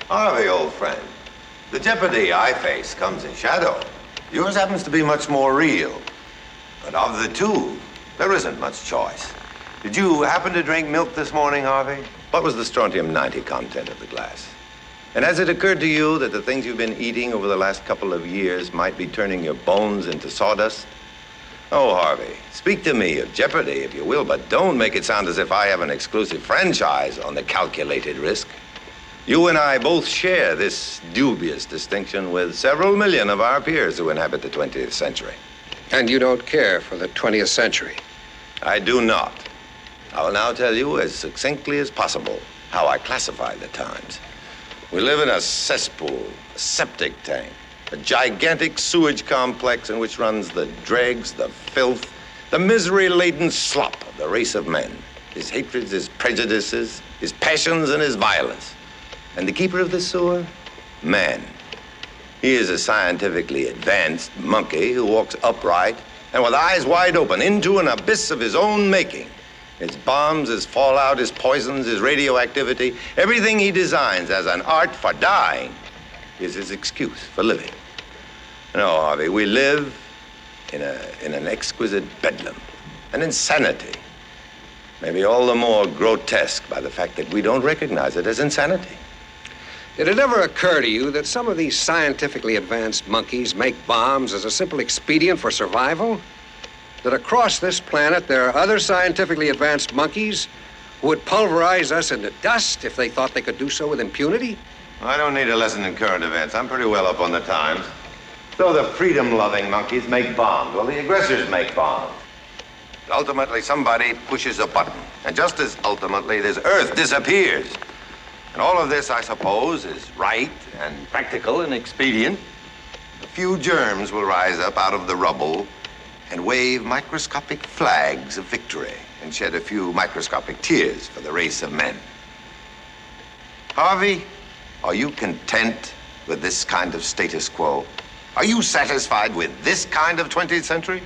Harvey, old friend, the jeopardy I face comes in shadow. Yours happens to be much more real. But of the two, there isn't much choice. Did you happen to drink milk this morning, Harvey? What was the strontium-90 content of the glass? And has it occurred to you that the things you've been eating over the last couple of years might be turning your bones into sawdust? Oh, Harvey, speak to me of jeopardy, if you will, but don't make it sound as if I have an exclusive franchise on the calculated risk. You and I both share this dubious distinction with several million of our peers who inhabit the 20th century. And you don't care for the 20th century? I do not. I will now tell you as succinctly as possible how I classify the times. We live in a cesspool, a septic tank, a gigantic sewage complex in which runs the dregs, the filth, the misery-laden slop of the race of men, his hatreds, his prejudices, his passions, and his violence. And the keeper of the sewer? Man. He is a scientifically advanced monkey who walks upright and with eyes wide open into an abyss of his own making. His bombs, his fallout, his poisons, his radioactivity, everything he designs as an art for dying is his excuse for living. No, Harvey, we live in an exquisite bedlam, an insanity, maybe all the more grotesque by the fact that we don't recognize it as insanity. Did it ever occur to you that some of these scientifically advanced monkeys make bombs as a simple expedient for survival? That across this planet there are other scientifically advanced monkeys who would pulverize us into dust if they thought they could do so with impunity? I don't need a lesson in current events. I'm pretty well up on the times. So the freedom-loving monkeys make bombs. Well, the aggressors make bombs. Ultimately, somebody pushes a button. And just as ultimately, this Earth disappears. And all of this, I suppose, is right and practical and expedient. A few germs will rise up out of the rubble and wave microscopic flags of victory and shed a few microscopic tears for the race of men. Harvey, are you content with this kind of status quo? Are you satisfied with this kind of 20th century?